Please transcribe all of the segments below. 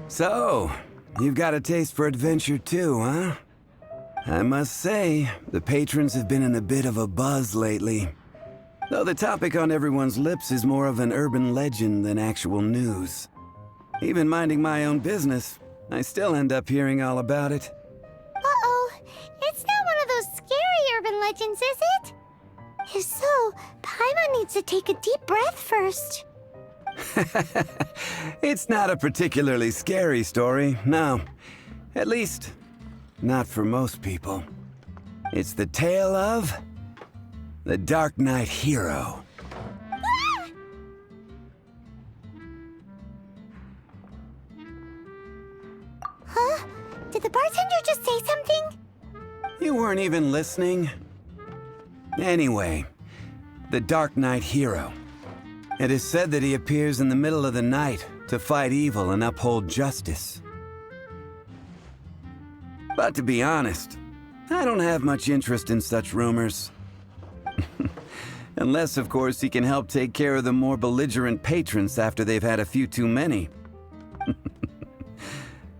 So, you've got a taste for adventure too, huh? I must say, the patrons have been in a bit of a buzz lately. Though the topic on everyone's lips is more of an urban legend than actual news. Even minding my own business, I still end up hearing all about it. Uh-oh, it's not one of those scary urban legends, is it? If so, Paimon needs to take a deep breath first. It's not a particularly scary story, no. At least, not for most people. It's the tale of the Dark Knight Hero. Huh? Did the bartender just say something? You weren't even listening? Anyway, the Dark Knight Hero. It is said that he appears in the middle of the night to fight evil and uphold justice. But to be honest, I don't have much interest in such rumors. Unless, of course, he can help take care of the more belligerent patrons after they've had a few too many.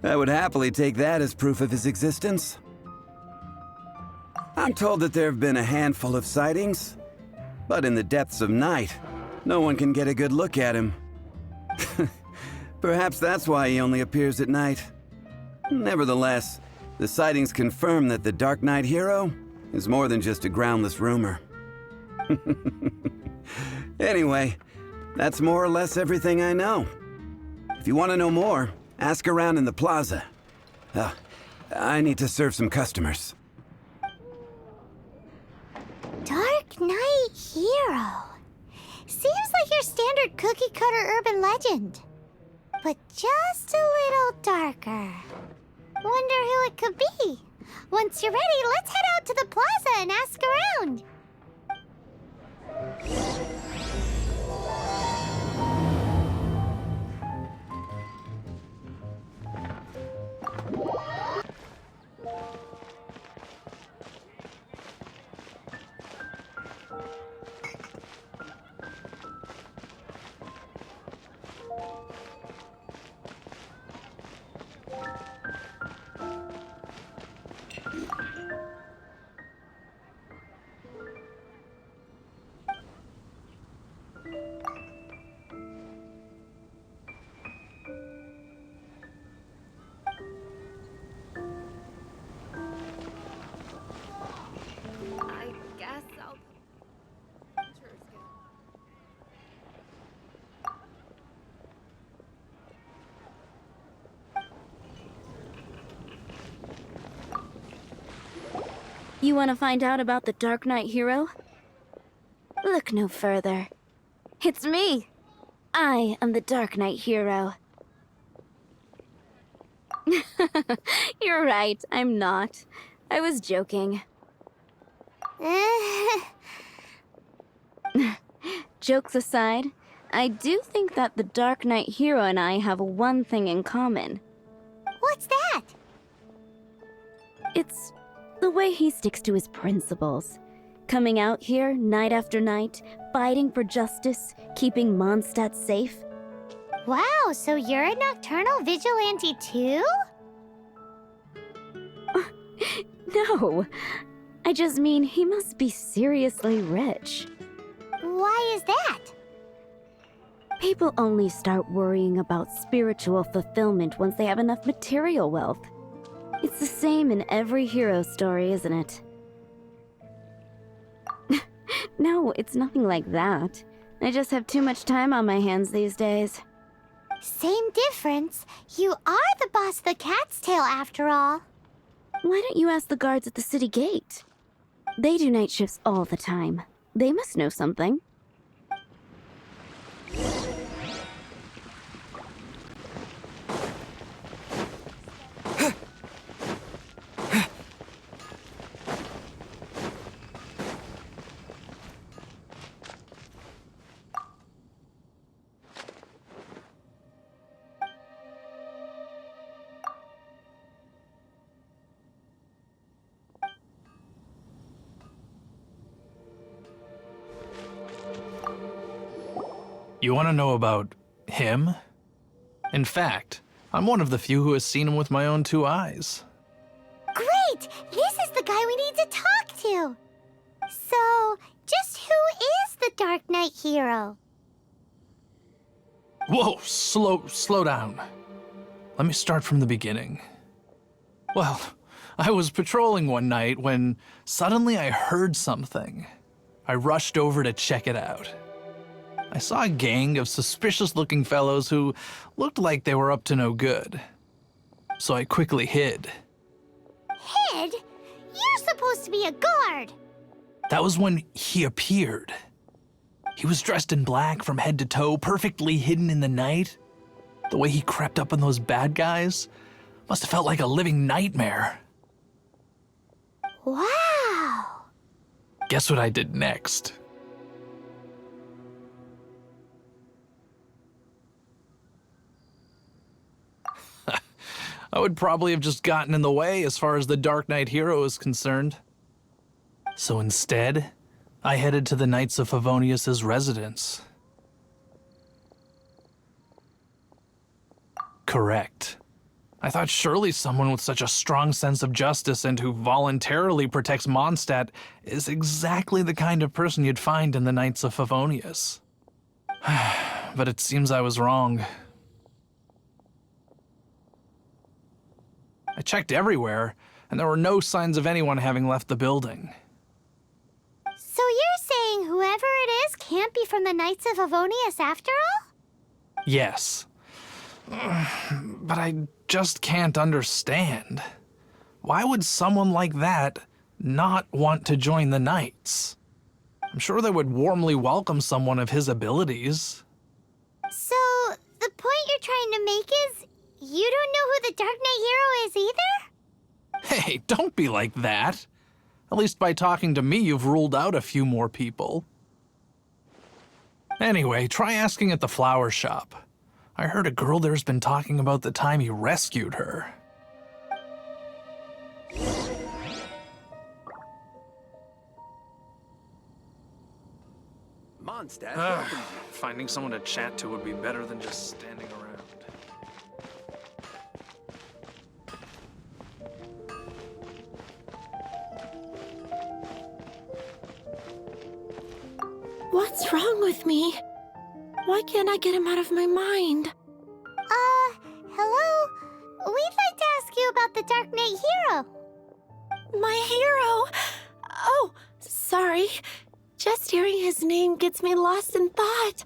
I would happily take that as proof of his existence. I'm told that there have been a handful of sightings, but in the depths of night, no one can get a good look at him. Perhaps that's why he only appears at night. Nevertheless, the sightings confirm that the Dark Knight Hero is more than just a groundless rumor. Anyway, that's more or less everything I know. If you want to know more, ask around in the plaza. I need to serve some customers. Dark Knight Hero. Seems like your standard cookie-cutter urban legend. But just a little darker. Wonder who it could be. Once you're ready, let's head out to the plaza and ask around. I guess I'll pictures go. You want to find out about the Dark Knight Hero? Look no further. It's me! I am the Dark Knight Hero. You're right, I'm not. I was joking. Jokes aside, I do think that the Dark Knight Hero and I have one thing in common. What's that? It's the way he sticks to his principles. Coming out here night after night, fighting for justice, keeping Mondstadt safe. Wow, so you're a nocturnal vigilante too? No, I just mean he must be seriously rich. Why is that? People only start worrying about spiritual fulfillment once they have enough material wealth. It's the same in every hero story, isn't it? No, it's nothing like that. I just have too much time on my hands these days. Same difference. You are the boss of the Cat's Tail after all. Why don't you ask the guards at the city gate? They do night shifts all the time. They must know something. You want to know about him? In fact, I'm one of the few who has seen him with my own 2 eyes. Great! This is the guy we need to talk to! So, just who is the Dark Knight hero? Whoa, slow down. Let me start from the beginning. Well, I was patrolling one night when suddenly I heard something. I rushed over to check it out. I saw a gang of suspicious-looking fellows who looked like they were up to no good. So I quickly hid. Hid? You're supposed to be a guard! That was when he appeared. He was dressed in black from head to toe, perfectly hidden in the night. The way he crept up on those bad guys must have felt like a living nightmare. Wow! Guess what I did next? I would probably have just gotten in the way as far as the Dark Knight hero is concerned. So instead, I headed to the Knights of Favonius' residence. Correct. I thought surely someone with such a strong sense of justice and who voluntarily protects Mondstadt is exactly the kind of person you'd find in the Knights of Favonius. But it seems I was wrong. I checked everywhere, and there were no signs of anyone having left the building. So you're saying whoever it is can't be from the Knights of Favonius after all? Yes. But I just can't understand. Why would someone like that not want to join the Knights? I'm sure they would warmly welcome someone of his abilities. So, the point you're trying to make is you don't know who the Dark Knight hero is either? Hey, don't be like that. At least by talking to me, you've ruled out a few more people. Anyway, try asking at the flower shop. I heard a girl there's been talking about the time he rescued her. Mondstadt. Finding someone to chat to would be better than just standing around. What's wrong with me? Why can't I get him out of my mind? Hello? We'd like to ask you about the Dark Knight hero. My hero? Oh, sorry. Just hearing his name gets me lost in thought.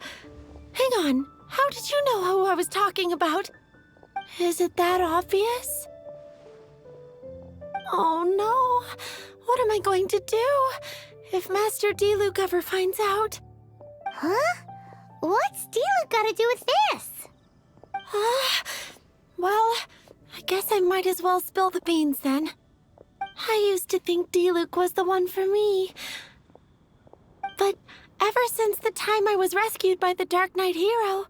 Hang on, how did you know who I was talking about? Is it that obvious? Oh no, what am I going to do if Master Diluc ever finds out? Huh? What's Diluc got to do with this? Well, I guess I might as well spill the beans then. I used to think Diluc was the one for me. But ever since the time I was rescued by the Dark Knight hero,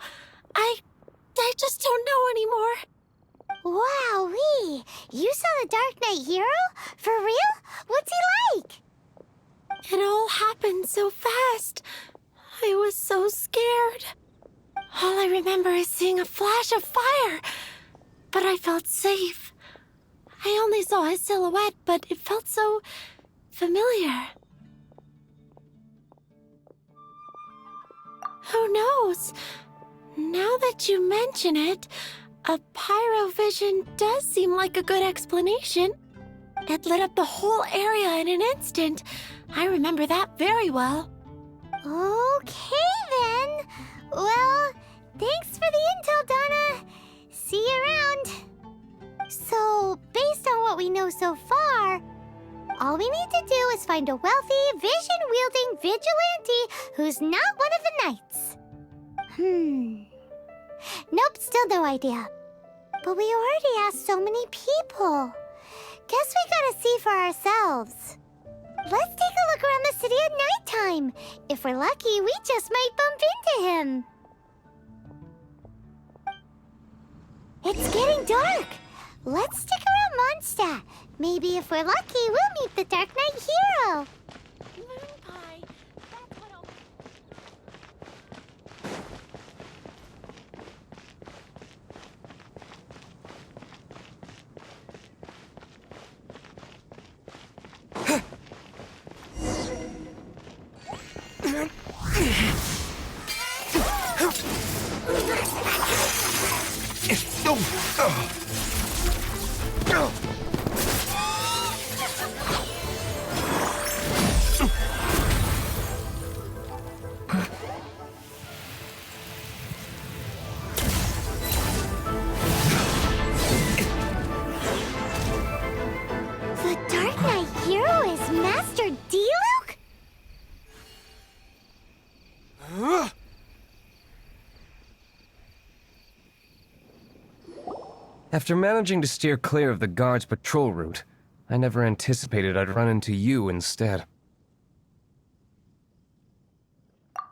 I just don't know anymore. Wowee! You saw the Dark Knight hero? For real? What's he like? It all happened so fast. I was so scared. All I remember is seeing a flash of fire, but I felt safe. I only saw his silhouette, but it felt so familiar. Who knows? Now that you mention it, a pyrovision does seem like a good explanation. It lit up the whole area in an instant. I remember that very well. Okay then. Well, thanks for the intel, Donna. See you around. So, based on what we know so far, all we need to do is find a wealthy, vision-wielding vigilante who's not one of the knights. Nope, still no idea. But we already asked so many people. Guess we gotta see for ourselves. Let's take a look around the city at nighttime. If we're lucky, we just might bump into him. It's getting dark. Let's stick around Mondstadt. Maybe if we're lucky, we'll meet the Dark Knight hero. Moon pie. That's what I'll... Dark Knight hero is Master Diluc? After managing to steer clear of the guards' patrol route, I never anticipated I'd run into you instead.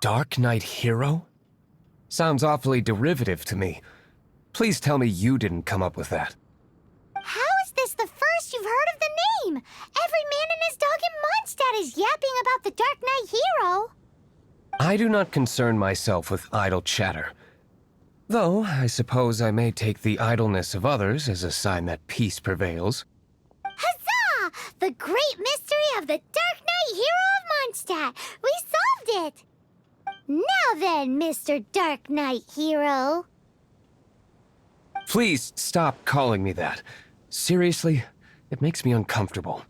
Dark Knight Hero? Sounds awfully derivative to me. Please tell me you didn't come up with that. How is this the first you've heard of the name? Every man and his dog in Mondstadt is yapping about the Dark Knight hero. I do not concern myself with idle chatter. Though, I suppose I may take the idleness of others as a sign that peace prevails. Huzzah! The great mystery of the Dark Knight hero of Mondstadt! We solved it! Now then, Mr. Dark Knight hero. Please stop calling me that. Seriously, it makes me uncomfortable.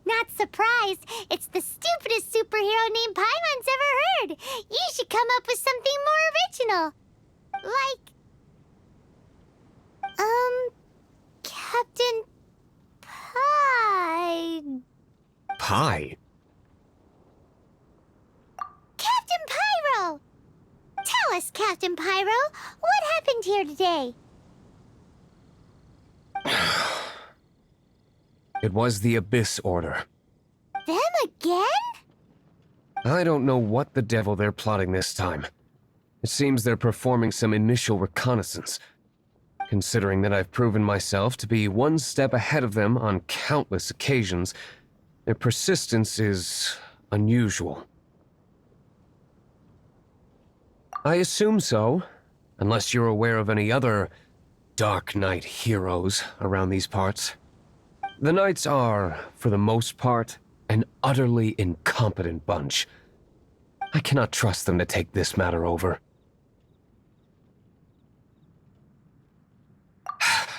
Not surprised. It's the stupidest superhero name Paimon's ever heard. You should come up with something more original. Like... Captain Pie... Pie? Captain Pyro! Tell us, Captain Pyro, what happened here today? It was the Abyss Order. Them again? I don't know what the devil they're plotting this time. It seems they're performing some initial reconnaissance. Considering that I've proven myself to be one step ahead of them on countless occasions, their persistence is unusual. I assume so, unless you're aware of any other Dark Knight heroes around these parts. The Knights are, for the most part, an utterly incompetent bunch. I cannot trust them to take this matter over.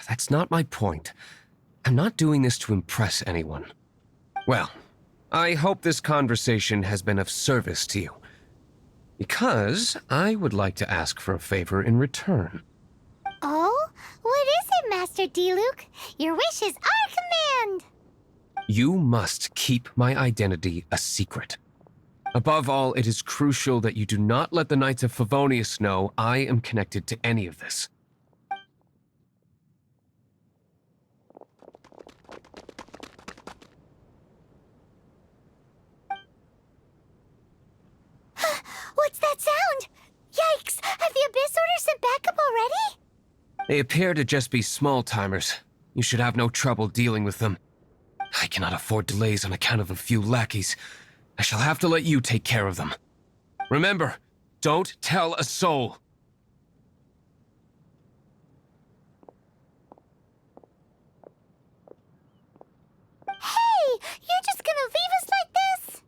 That's not my point. I'm not doing this to impress anyone. Well, I hope this conversation has been of service to you. Because I would like to ask for a favor in return. Oh? What is it, Master Diluc? Your wish is our command! You must keep my identity a secret. Above all, it is crucial that you do not let the Knights of Favonius know I am connected to any of this. What's that sound? Yikes! Have the Abyss Order sent backup already? They appear to just be small-timers. You should have no trouble dealing with them. I cannot afford delays on account of a few lackeys. I shall have to let you take care of them. Remember, don't tell a soul. Hey! You're just gonna leave us like this?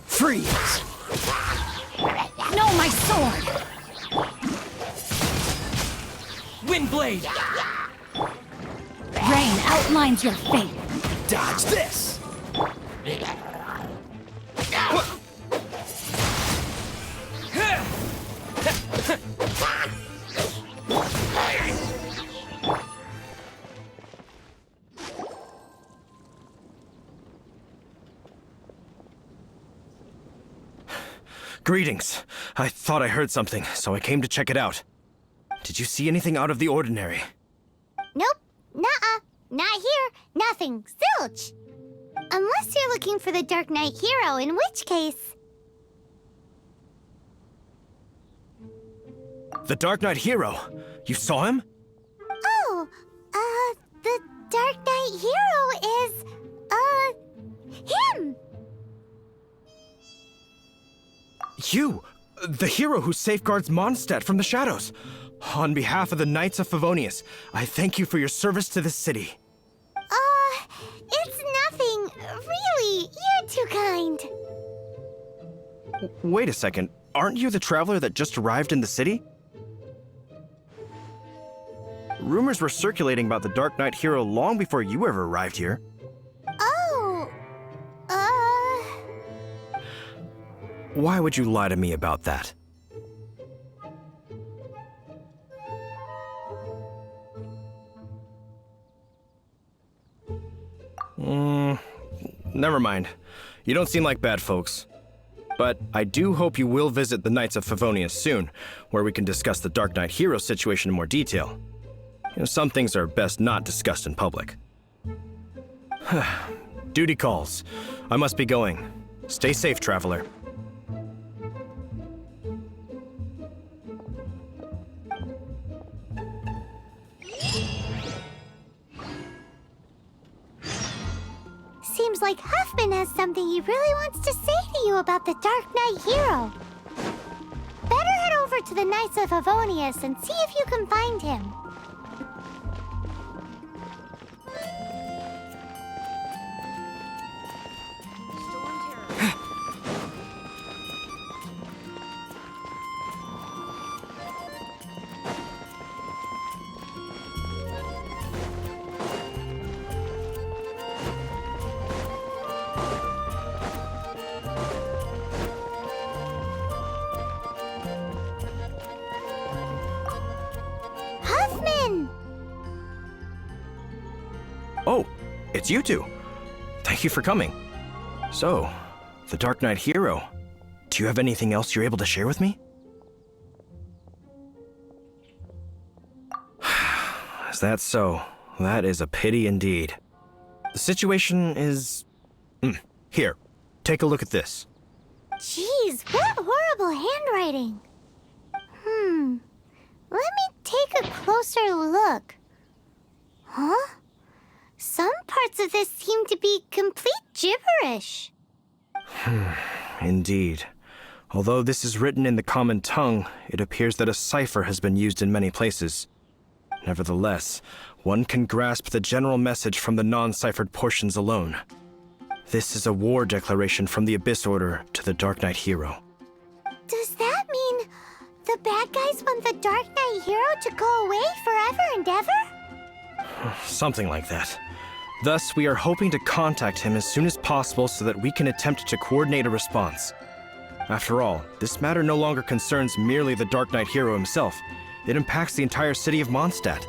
Freeze! No, my sword! Windblade! Rain outlines your fate. Dodge this! Greetings. I thought I heard something, so I came to check it out. Did you see anything out of the ordinary? Nope. Nuh-uh. Not here. Nothing. Zilch. Unless you're looking for the Dark Knight hero, in which case... The Dark Knight hero? You saw him? Oh, the Dark Knight hero is, him! You! The hero who safeguards Mondstadt from the shadows. On behalf of the Knights of Favonius, I thank you for your service to this city. It's nothing. Really, you're too kind. Wait a second. Aren't you the traveler that just arrived in the city? Rumors were circulating about the Dark Knight hero long before you ever arrived here. Oh, Why would you lie to me about that? Never mind. You don't seem like bad folks. But I do hope you will visit the Knights of Favonius soon, where we can discuss the Dark Knight hero situation in more detail. Some things are best not discussed in public. Duty calls. I must be going. Stay safe, traveler. Seems like Huffman has something he really wants to say to you about the Dark Knight hero. Better head over to the Knights of Favonius and see if you can find him. Storm Terror. Huffman! Oh, it's you two. Thank you for coming. So, the Dark Knight hero. Do you have anything else you're able to share with me? Is that so? That is a pity indeed. The situation is... Here, take a look at this. Jeez, what horrible handwriting. Let me take a closer look. Huh? Some parts of this seem to be complete gibberish. Indeed. Although this is written in the common tongue, it appears that a cipher has been used in many places. Nevertheless, one can grasp the general message from the non-ciphered portions alone. This is a war declaration from the Abyss Order to the Dark Knight hero. Does that mean the bad guys want the Dark Knight hero to go away forever and ever? Something like that. Thus, we are hoping to contact him as soon as possible so that we can attempt to coordinate a response. After all, this matter no longer concerns merely the Dark Knight hero himself. It impacts the entire city of Mondstadt.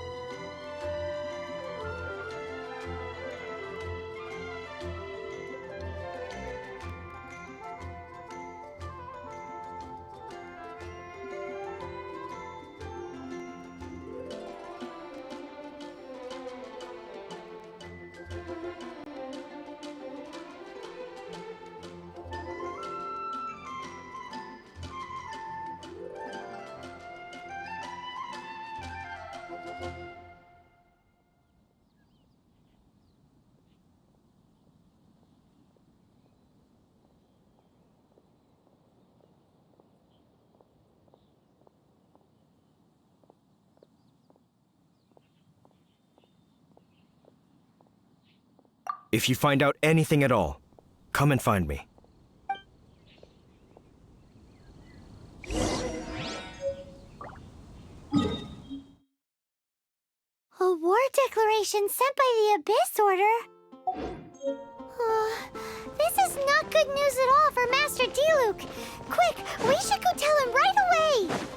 If you find out anything at all, come and find me. A war declaration sent by the Abyss Order? This is not good news at all for Master Diluc. Quick, we should go tell him right away!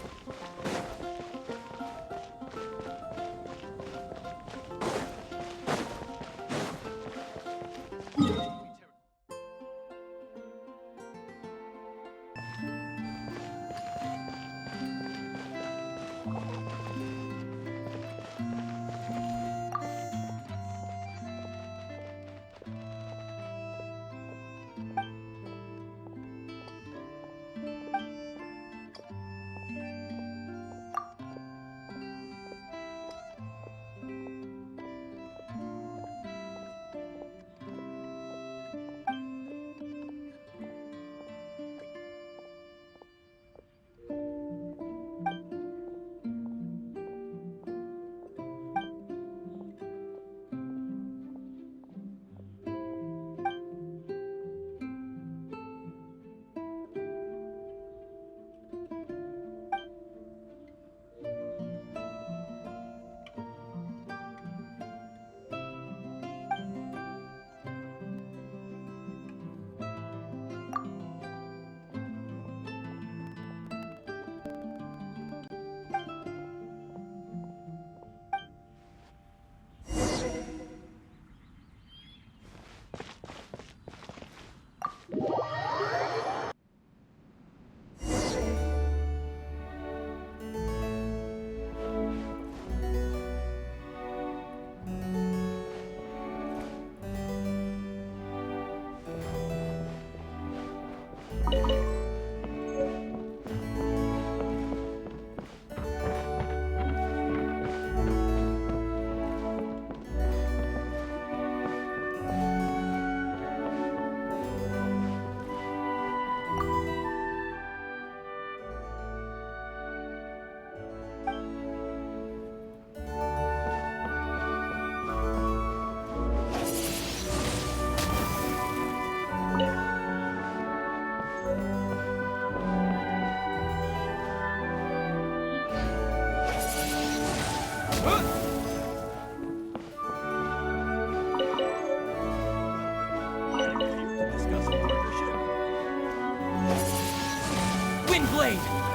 afraid!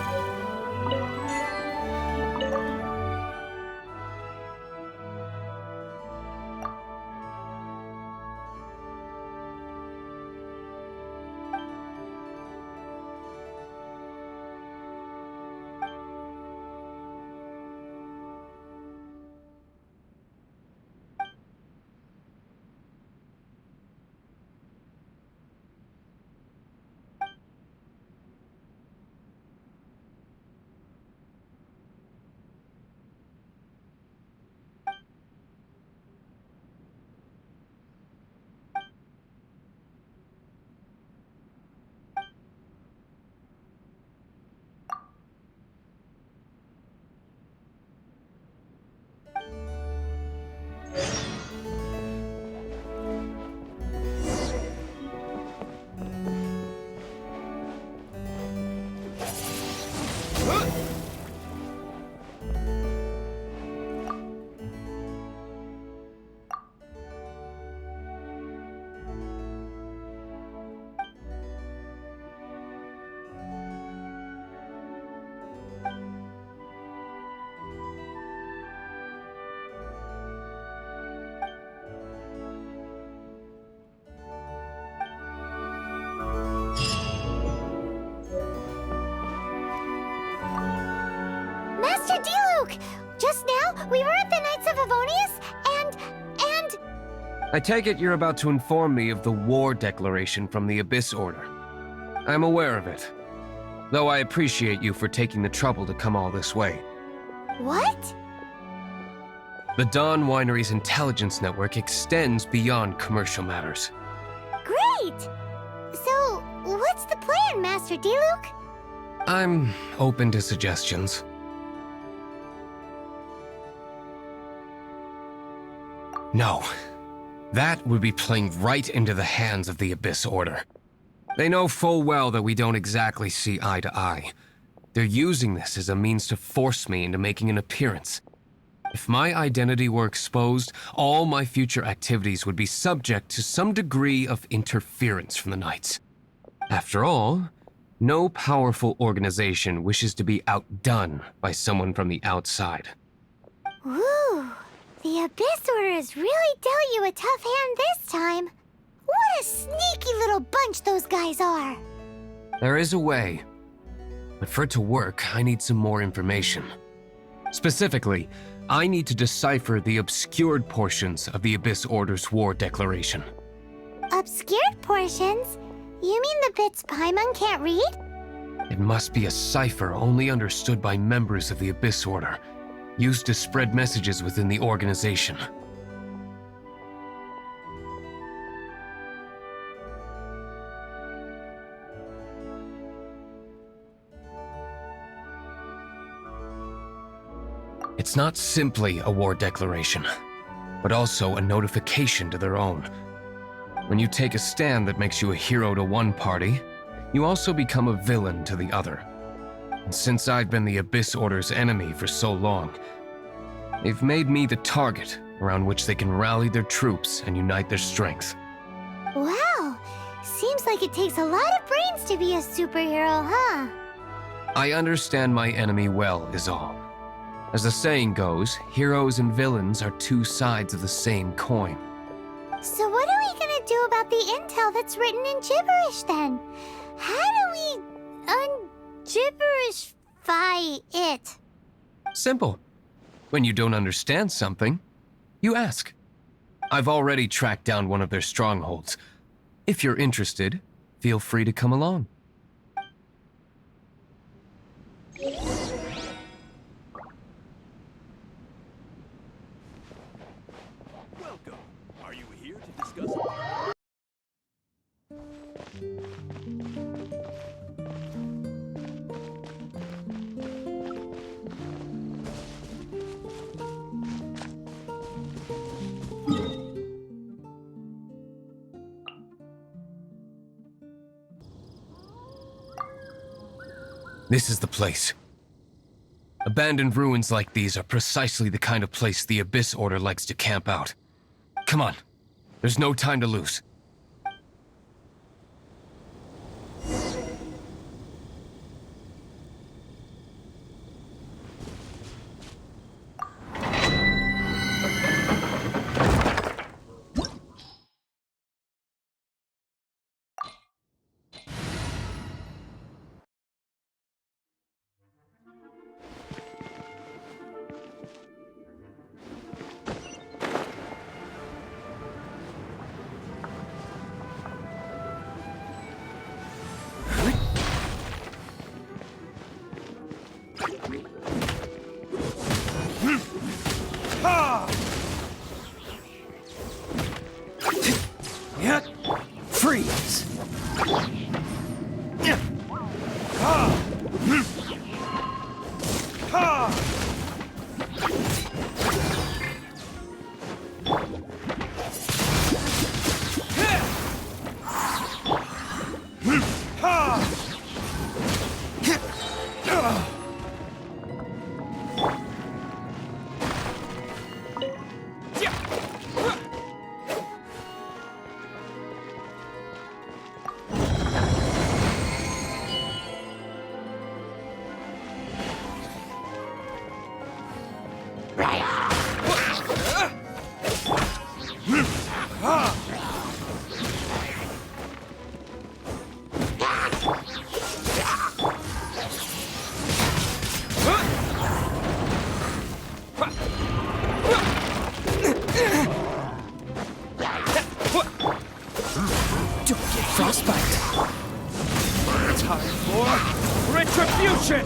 Master D-Luke! Just now, we were at the Knights of Avonius, and... I take it you're about to inform me of the war declaration from the Abyss Order. I'm aware of it, though I appreciate you for taking the trouble to come all this way. What? The Dawn Winery's intelligence network extends beyond commercial matters. Great! So, what's the plan, Master D-Luke? I'm open to suggestions. No. That would be playing right into the hands of the Abyss Order. They know full well that we don't exactly see eye to eye. They're using this as a means to force me into making an appearance. If my identity were exposed, all my future activities would be subject to some degree of interference from the Knights. After all, no powerful organization wishes to be outdone by someone from the outside. Ooh, the Abyss Order has really dealt you a tough hand this time. What a sneaky little bunch those guys are. There is a way, but for it to work, I need some more information. Specifically, I need to decipher the obscured portions of the Abyss Order's war declaration. Obscured portions? You mean the bits Paimon can't read? It must be a cipher only understood by members of the Abyss Order, used to spread messages within the organization. It's not simply a war declaration, but also a notification to their own. When you take a stand that makes you a hero to one party, you also become a villain to the other. And since I've been the Abyss Order's enemy for so long, they've made me the target around which they can rally their troops and unite their strength. Wow, seems like it takes a lot of brains to be a superhero, huh? I understand my enemy well, is all. As the saying goes, heroes and villains are two sides of the same coin. So what are we gonna do about the intel that's written in gibberish then? How do we un-gibberishify it? Simple. When you don't understand something, you ask. I've already tracked down one of their strongholds. If you're interested, feel free to come along. Welcome. Are you here to discuss? This is the place. Abandoned ruins like these are precisely the kind of place the Abyss Order likes to camp out. Come on. There's no time to lose. Don't get frostbite. Time for retribution!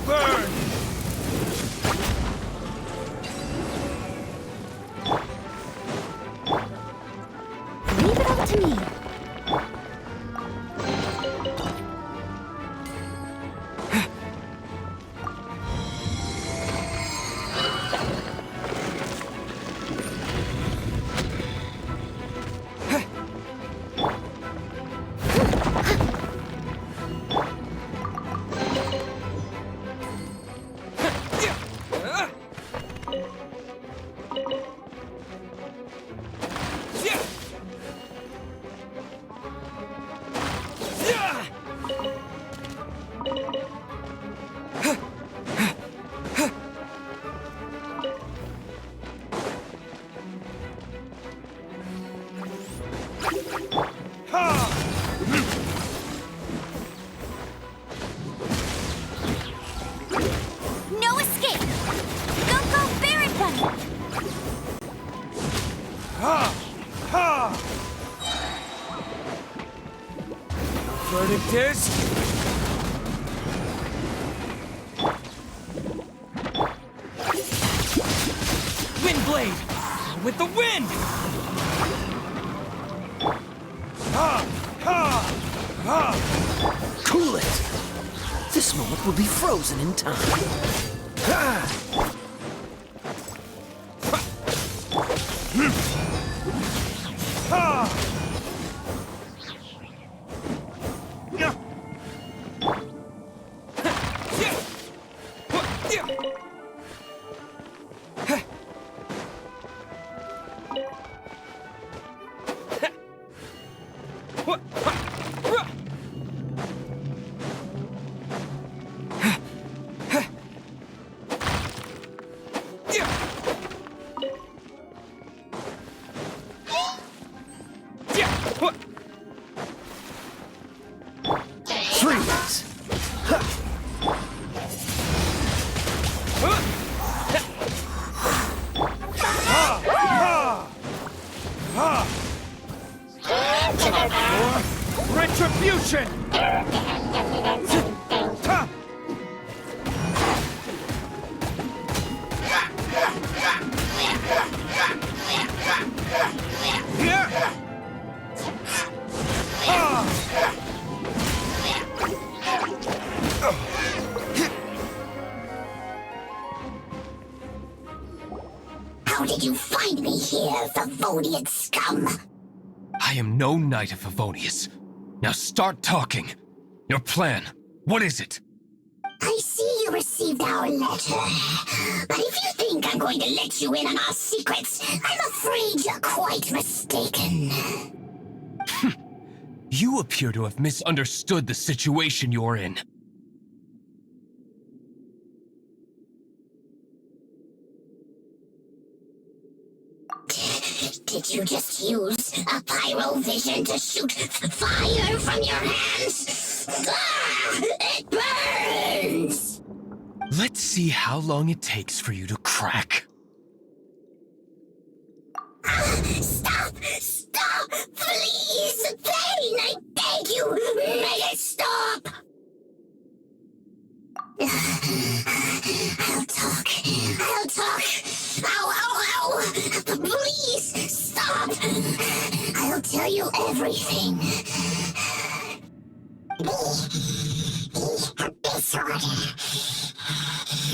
Burn! Leave it up to me. No escape! Go, go, Barret Bunny! Verdict is... Windblade! With the wind! Cool it! This moment will be frozen in time. Freeze! Retribution! How did you find me here, Favonian scum? I am no knight of Favonius. Now start talking. Your plan, what is it? I see you received our letter. But if you think I'm going to let you in on our secrets, I'm afraid you're quite mistaken. You appear to have misunderstood the situation you're in. Did you just use a pyrovision to shoot fire from your hands? Ah, it burns! Let's see how long it takes for you to crack. Stop! Stop! Please! Thane, I beg you! Make it stop! I'll talk. I'll talk. Ow, ow, ow! Please, stop! I'll tell you everything. This order.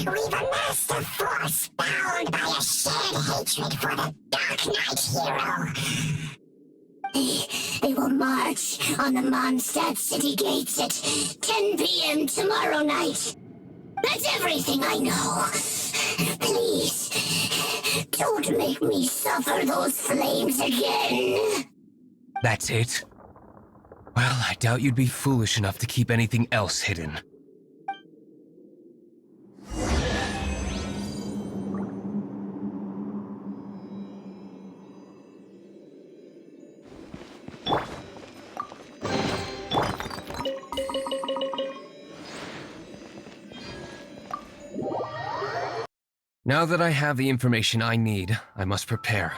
We've a master force bound by a shared hatred for the Dark Knight hero. They will march on the Mondstadt city gates at 10 p.m. tomorrow night. That's everything I know. Please, don't make me suffer those flames again. That's it? Well, I doubt you'd be foolish enough to keep anything else hidden. Now that I have the information I need, I must prepare.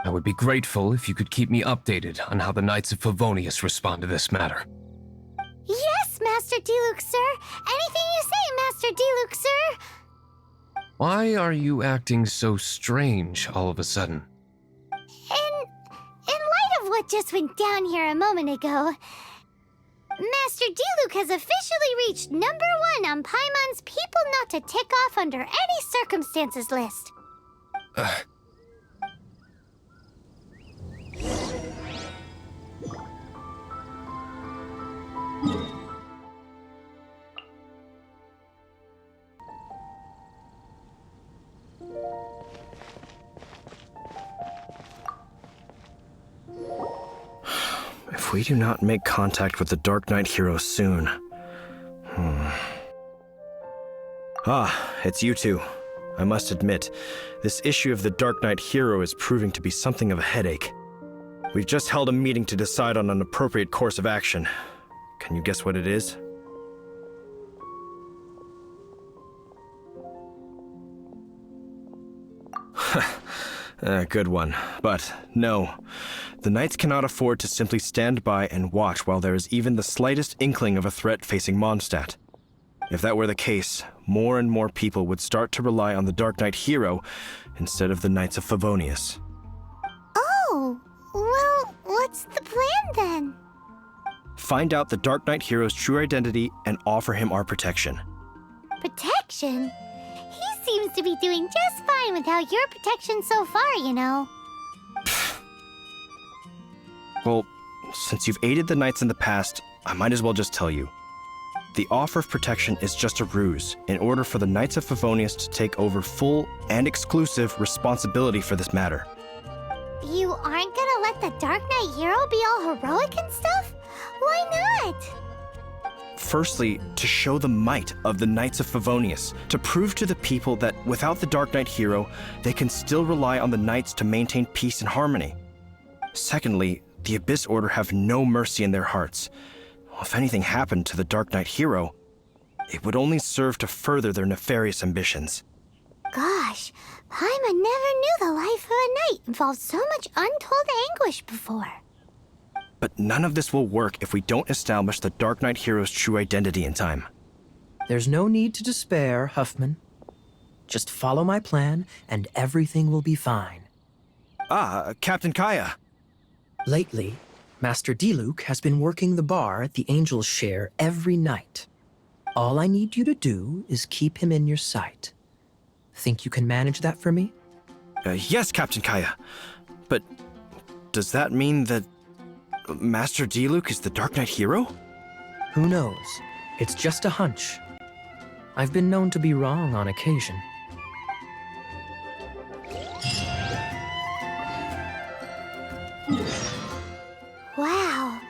I would be grateful if you could keep me updated on how the Knights of Favonius respond to this matter. Yes, Master Diluc, sir. Anything you say, Master Diluc, sir. Why are you acting so strange all of a sudden? In light of what just went down here a moment ago, Master Diluc has officially reached #1 on Paimon's people not to tick off under any circumstances list. If we do not make contact with the Dark Knight hero soon... Ah, it's you two. I must admit, this issue of the Dark Knight hero is proving to be something of a headache. We've just held a meeting to decide on an appropriate course of action. Can you guess what it is? Good one. But no, the Knights cannot afford to simply stand by and watch while there is even the slightest inkling of a threat facing Mondstadt. If that were the case, more and more people would start to rely on the Dark Knight hero instead of the Knights of Favonius. Oh, well, what's the plan then? Find out the Dark Knight hero's true identity and offer him our protection. Protection? He seems to be doing just fine without your protection so far, you know. Well, since you've aided the Knights in the past, I might as well just tell you. The offer of protection is just a ruse in order for the Knights of Favonius to take over full and exclusive responsibility for this matter. You aren't gonna let the Dark Knight hero be all heroic and stuff? Why not? Firstly, to show the might of the Knights of Favonius, to prove to the people that without the Dark Knight hero, they can still rely on the Knights to maintain peace and harmony. Secondly, the Abyss Order have no mercy in their hearts. If anything happened to the Dark Knight hero, it would only serve to further their nefarious ambitions. Gosh, Paimon never knew the life of a knight involved so much untold anguish before. But none of this will work if we don't establish the Dark Knight hero's true identity in time. There's no need to despair, Huffman. Just follow my plan, and everything will be fine. Ah, Captain Kaya. Lately, Master Diluc has been working the bar at the Angel's Share every night. All I need you to do is keep him in your sight. Think you can manage that for me? Yes, Captain Kaya. But does that mean that Master Diluc is the Dark Knight hero? Who knows? It's just a hunch. I've been known to be wrong on occasion. Wow,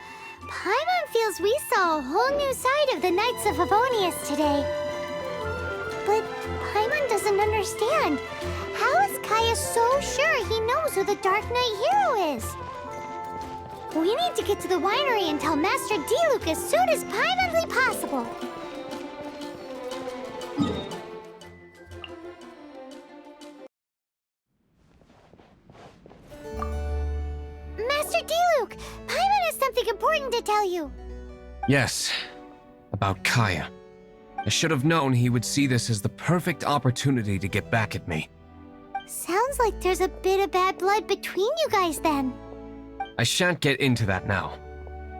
Paimon feels we saw a whole new side of the Knights of Favonius today. But Paimon doesn't understand. How is Kaya so sure he knows who the Dark Knight hero is? We need to get to the winery and tell Master Diluc as soon as Paimonly possible. Master Diluc! Paimon has something important to tell you. Yes, about Kaya. I should have known he would see this as the perfect opportunity to get back at me. Sounds like there's a bit of bad blood between you guys then. I shan't get into that now.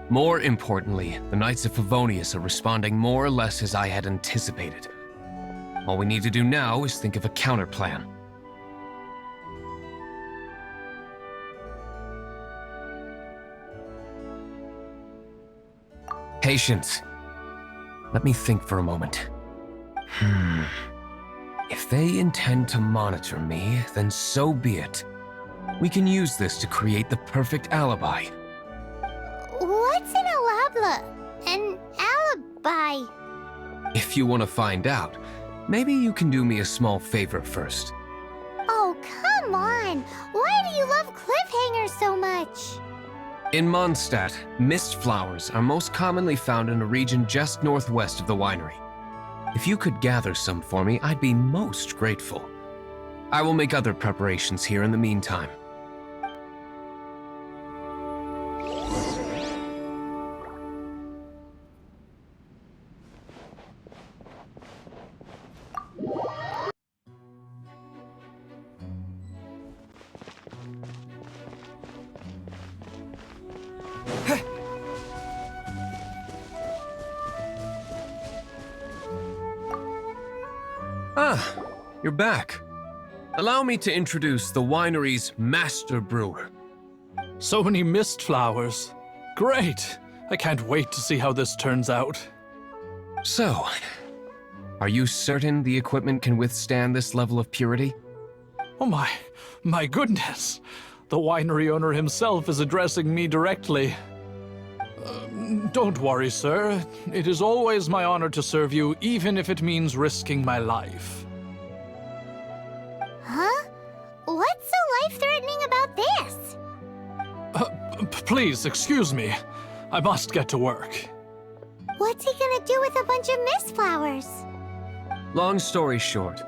More importantly, the Knights of Favonius are responding more or less as I had anticipated. All we need to do now is think of a counterplan. Patience. Let me think for a moment. If they intend to monitor me, then so be it. We can use this to create the perfect alibi. What's an alabla? An alibi? If you want to find out, maybe you can do me a small favor first. Oh, come on! Why do you love cliffhangers so much? In Mondstadt, mist flowers are most commonly found in a region just northwest of the winery. If you could gather some for me, I'd be most grateful. I will make other preparations here in the meantime. Ah, you're back. Allow me to introduce the winery's master brewer. So many mist flowers. Great! I can't wait to see how this turns out. So, are you certain the equipment can withstand this level of purity? Oh my goodness! The winery owner himself is addressing me directly. Don't worry, sir. It is always my honor to serve you, even if it means risking my life. Huh? What's so life-threatening about this? Please, excuse me. I must get to work. What's he gonna do with a bunch of mist flowers? Long story short.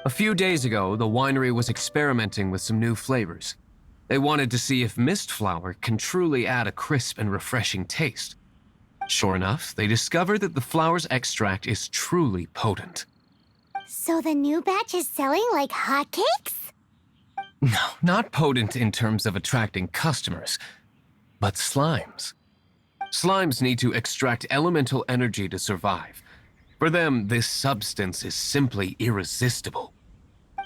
A few days ago, the winery was experimenting with some new flavors. They wanted to see if mist flower can truly add a crisp and refreshing taste. Sure enough, they discovered that the flower's extract is truly potent. So the new batch is selling like hotcakes? No, not potent in terms of attracting customers, but slimes. Slimes need to extract elemental energy to survive. For them, this substance is simply irresistible.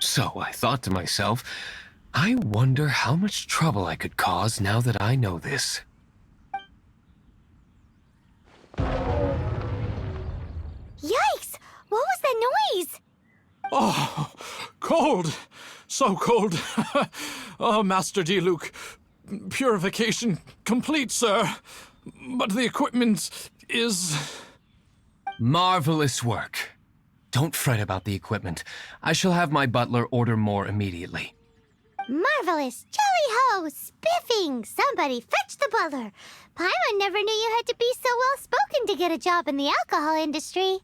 So I thought to myself, I wonder how much trouble I could cause now that I know this. Yikes! What was that noise? Oh, cold! So cold! Oh, Master Diluc, purification complete, sir. But the equipment is... Marvelous work. Don't fret about the equipment. I shall have my butler order more immediately. Marvelous! Jolly-ho! Spiffing! Somebody fetch the butler! Paimon never knew you had to be so well-spoken to get a job in the alcohol industry.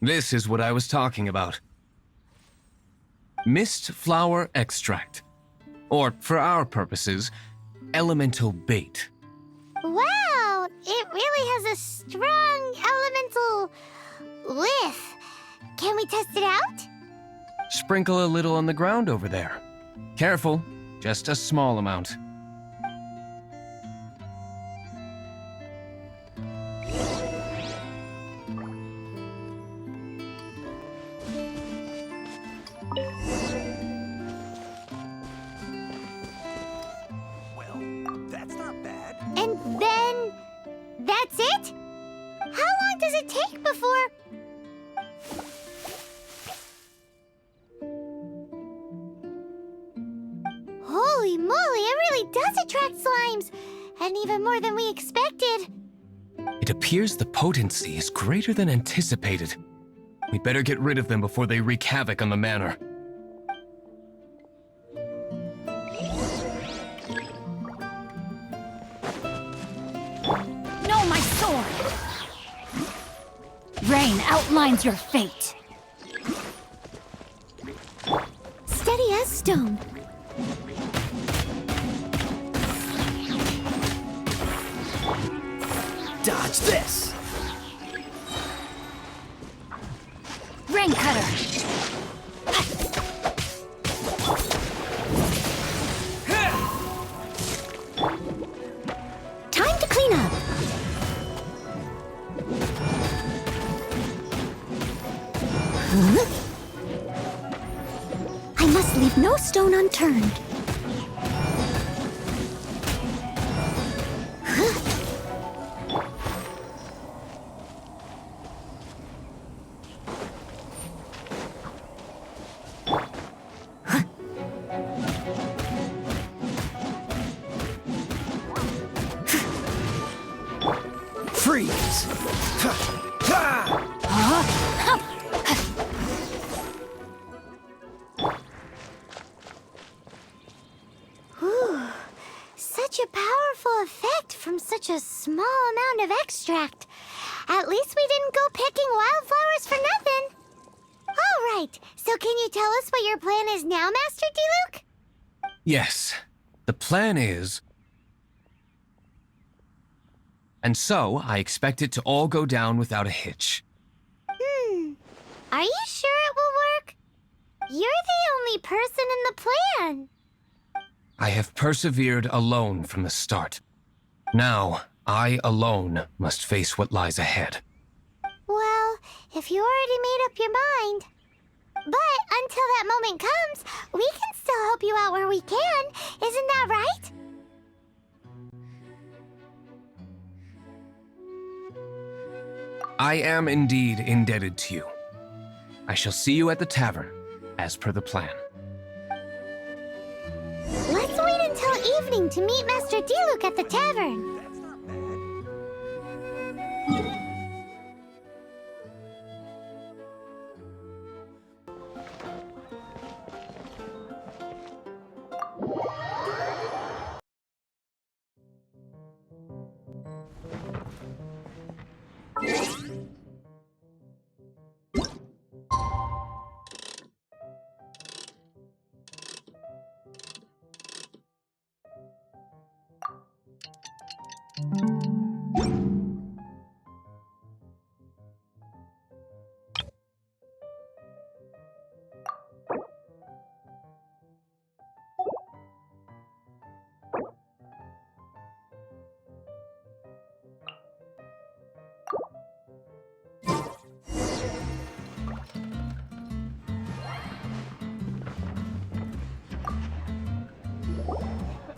This is what I was talking about. Mist flower extract. Or, for our purposes, elemental bait. Wow! It really has a strong elemental whiff. Can we test it out? Sprinkle a little on the ground over there. Careful, just a small amount. Well, that's not bad. And then... that's it? How long does it take before... Holy moly, it really does attract slimes! And even more than we expected. It appears the potency is greater than anticipated. We'd better get rid of them before they wreak havoc on the manor. No, my sword! Rain outlines your fate. Steady as stone. What's this? Rain cutter. Time to clean up. Huh? I must leave no stone unturned. Freeze! Whew. Such a powerful effect from such a small amount of extract. At least we didn't go picking wildflowers for nothing. All right, so can you tell us what your plan is now, Master D. Luke? Yes, the plan is... And so, I expect it to all go down without a hitch. Are you sure it will work? You're the only person in the plan. I have persevered alone from the start. Now, I alone must face what lies ahead. Well, if you already made up your mind. But until that moment comes, we can still help you out where we can. Isn't that right? I am indeed indebted to you. I shall see you at the tavern, as per the plan. Let's wait until evening to meet Master D. Luke at the tavern.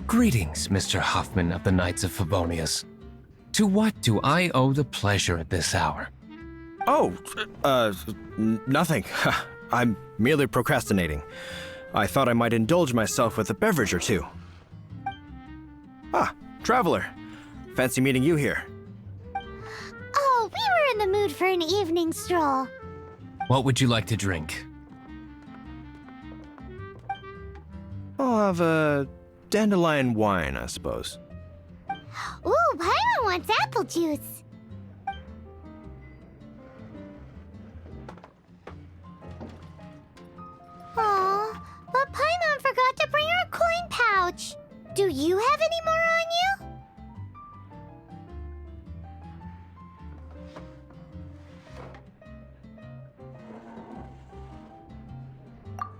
Greetings, Mr. Hoffman of the Knights of Favonius. To what do I owe the pleasure at this hour? Oh, nothing. I'm merely procrastinating. I thought I might indulge myself with a beverage or two. Ah, traveler. Fancy meeting you here. Oh, we were in the mood for an evening stroll. What would you like to drink? I'll have a dandelion wine, I suppose. Ooh, Paimon wants apple juice. Aw, but Paimon forgot to bring her coin pouch. Do you have any more on you?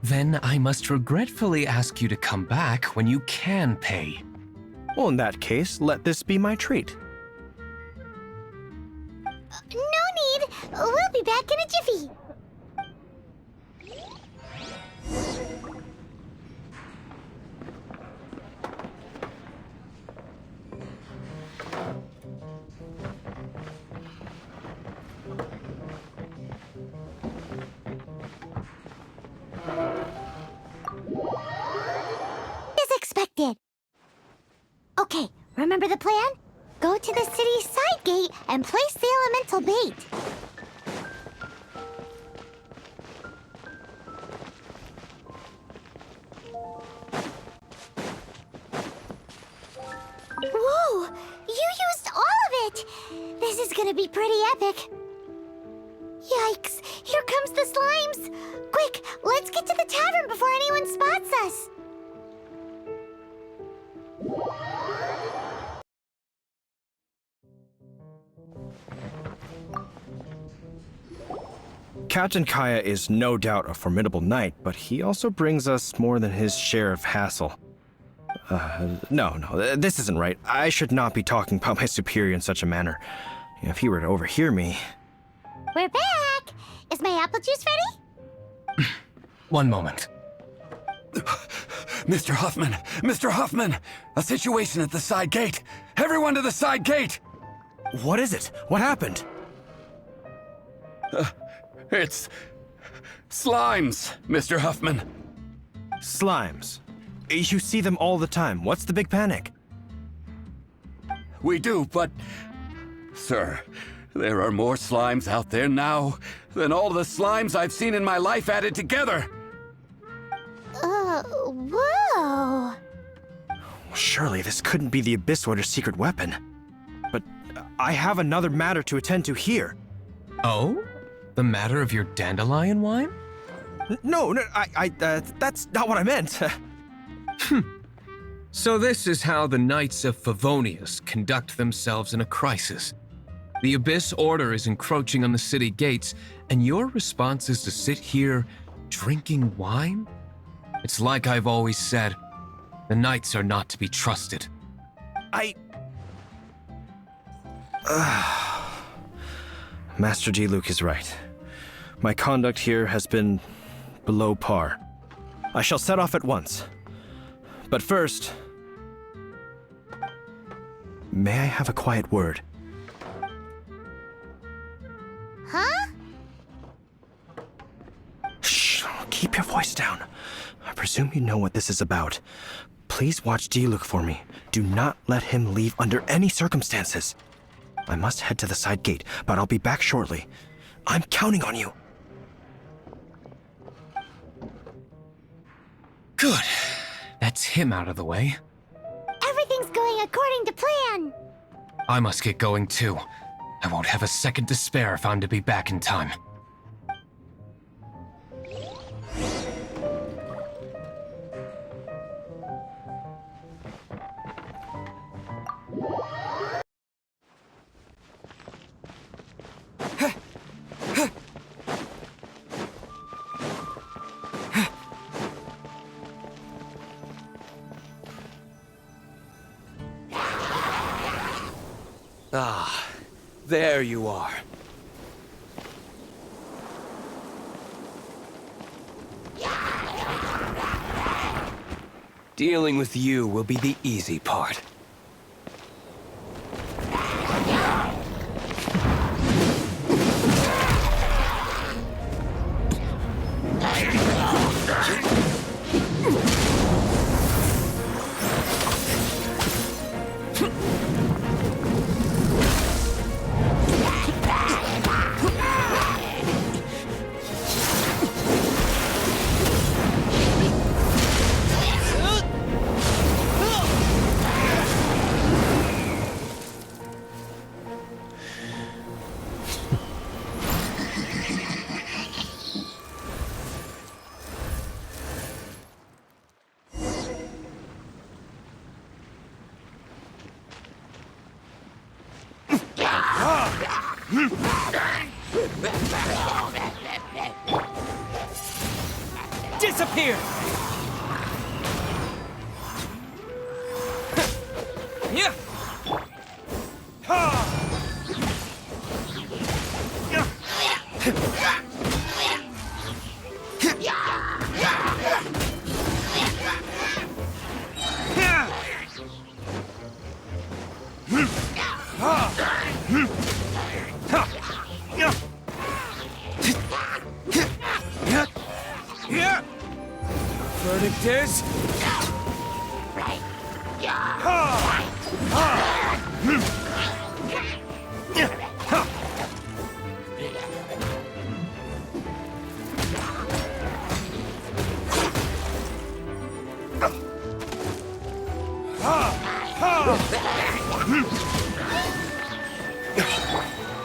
Then I must regretfully ask you to come back when you can pay. Well, in that case, let this be my treat. No need. We'll be back in a jiffy. As expected. Okay, remember the plan? Go to the city's side gate and place the elemental bait. Whoa! You used all of it! This is gonna be pretty epic. Yikes! Here comes the slimes! Quick, let's get to the tavern before anyone spots us! Captain Kaya is no doubt a formidable knight, but he also brings us more than his share of hassle. No, this isn't right. I should not be talking about my superior in such a manner. If he were to overhear me... We're back! Is my apple juice ready? One moment. Mr. Huffman! Mr. Huffman! A situation at the side gate! Everyone to the side gate! What is it? What happened? It's... slimes, Mr. Huffman. Slimes. You see them all the time. What's the big panic? We do, but... Sir, there are more slimes out there now than all the slimes I've seen in my life added together! Whoa! Surely this couldn't be the Abyss Order's secret weapon. But I have another matter to attend to here. Oh? The matter of your dandelion wine? No, that's not what I meant. So this is how the Knights of Favonius conduct themselves in a crisis. The Abyss Order is encroaching on the city gates, and your response is to sit here drinking wine? It's like I've always said, the Knights are not to be trusted. Master Diluc is right. My conduct here has been below par. I shall set off at once. But first, may I have a quiet word? Huh? Shh, keep your voice down. I presume you know what this is about. Please watch Diluc for me. Do not let him leave under any circumstances. I must head to the side gate, but I'll be back shortly. I'm counting on you. Good. That's him out of the way. Everything's going according to plan. I must get going too. I won't have a second to spare if I'm to be back in time. Ah, there you are. Dealing with you will be the easy part. Disappear! Yeah! Verdict is...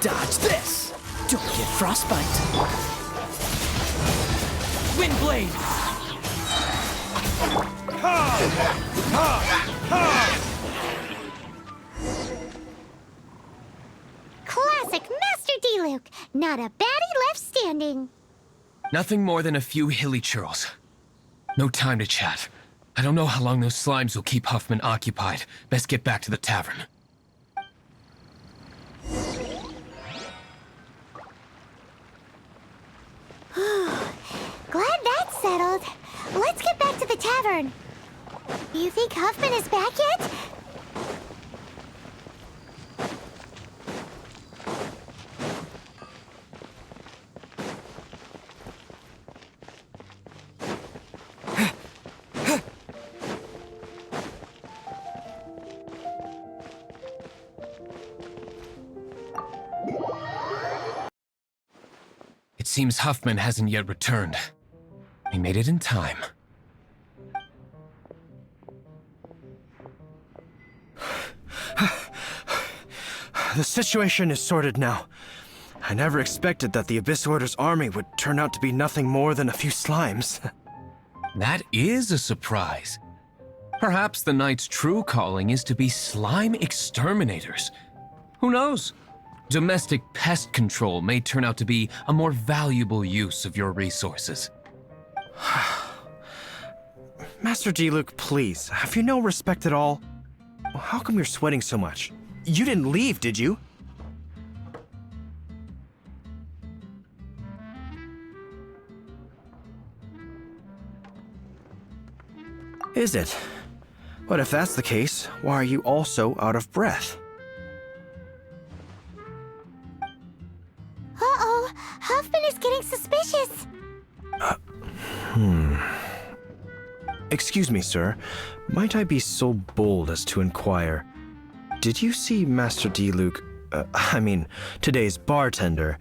Dodge this! Don't get frostbite. Windblade! Classic Master Diluc. Not a baddie left misunderstanding? Nothing more than a few hilly churls. No time to chat. I don't know how long those slimes will keep Huffman occupied. Best get back to the tavern. Glad that's settled. Let's get back to the tavern. You think Huffman is back yet? It seems Huffman hasn't yet returned. He made it in time. The situation is sorted now. I never expected that the Abyss Order's army would turn out to be nothing more than a few slimes. That is a surprise. Perhaps the Knight's true calling is to be slime exterminators. Who knows? Domestic pest control may turn out to be a more valuable use of your resources. Master Diluc, please, have you no respect at all? How come you're sweating so much? You didn't leave, did you? Is it? But if that's the case, why are you also out of breath? Uh-oh, Huffman is getting suspicious. Excuse me, sir. Might I be so bold as to inquire? Did you see Master Diluc, today's bartender?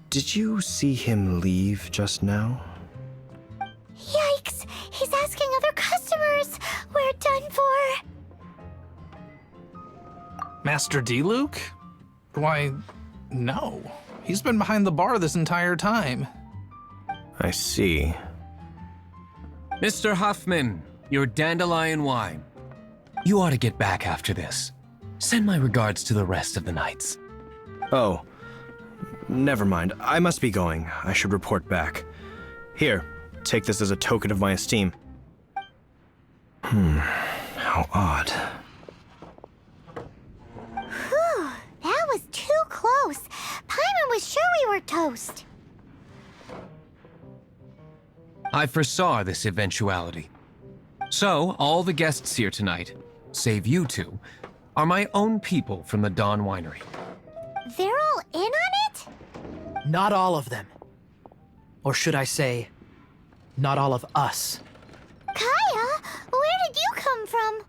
Did you see him leave just now? Yikes! He's asking other customers. We're done for. Master Diluc? Why, no. He's been behind the bar this entire time. I see. Mr. Huffman, your dandelion wine. You ought to get back after this. Send my regards to the rest of the knights. Oh, never mind. I must be going. I should report back. Here, take this as a token of my esteem. How odd. Whew, that was too close. Paimon was sure we were toast. I foresaw this eventuality. So, all the guests here tonight, save you two, are my own people from the Dawn Winery. They're all in on it? Not all of them. Or should I say, not all of us. Kaya, where did you come from?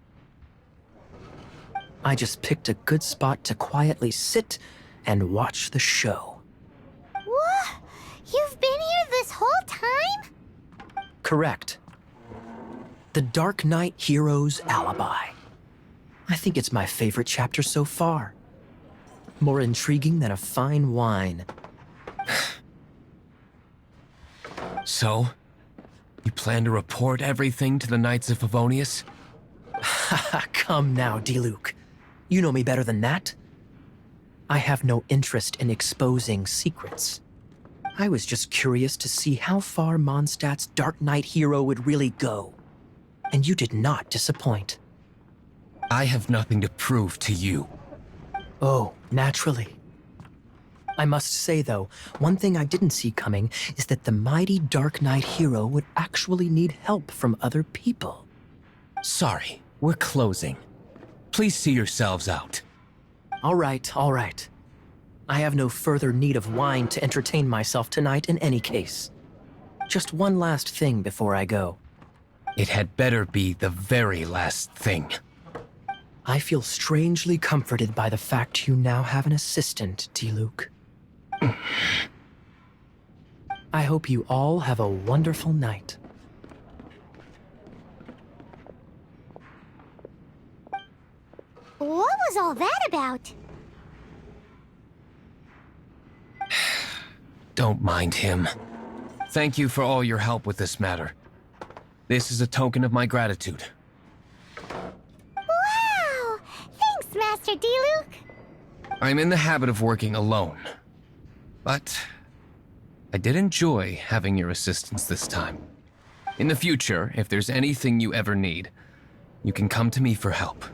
I just picked a good spot to quietly sit and watch the show. What? You've been here this whole time? Correct. The Dark Knight Hero's Alibi. I think it's my favorite chapter so far. More intriguing than a fine wine. So, you plan to report everything to the Knights of Favonius? Come now, Diluc. You know me better than that. I have no interest in exposing secrets. I was just curious to see how far Mondstadt's Dark Knight hero would really go. And you did not disappoint. I have nothing to prove to you. Oh, naturally. I must say, though, one thing I didn't see coming is that the mighty Dark Knight hero would actually need help from other people. Sorry, we're closing. Please see yourselves out. All right, all right. I have no further need of wine to entertain myself tonight in any case. Just one last thing before I go. It had better be the very last thing. I feel strangely comforted by the fact you now have an assistant, Diluc. I hope you all have a wonderful night. What was all that about? Don't mind him. Thank you for all your help with this matter. This is a token of my gratitude. Wow! Thanks, Master Diluc. I'm in the habit of working alone. But I did enjoy having your assistance this time. In the future, if there's anything you ever need, you can come to me for help.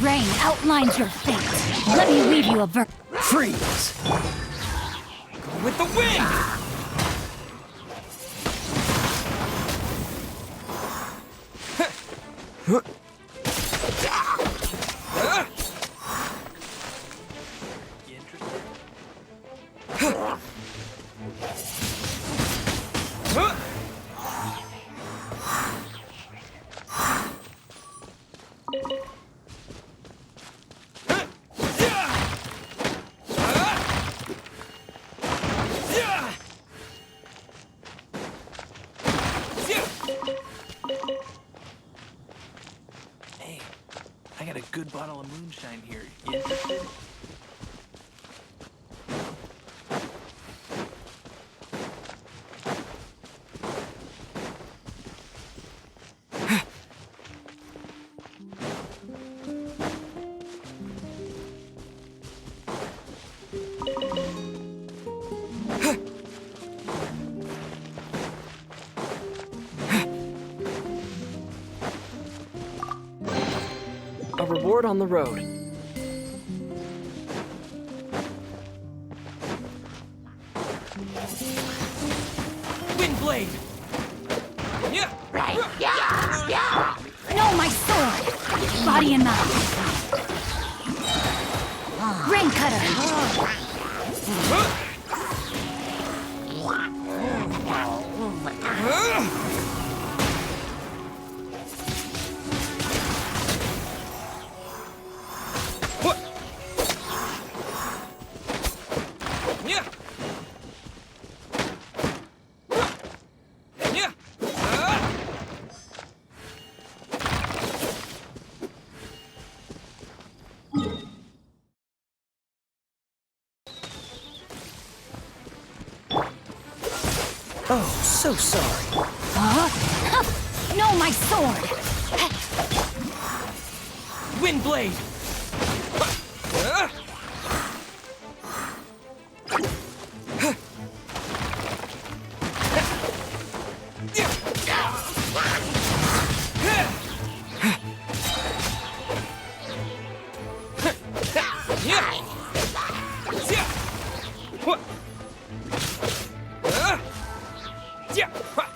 Rain outlines your fate. Let me leave you a Freeze! Go with the wind! Hey, I got a good bottle of moonshine here. You interested? A reward on the road. Windblade! Yeah! No, my sword! Body and mouth. Rain cutter. Yeah! Yeah! Oh, so sorry. No, my sword! Windblade! Yeah!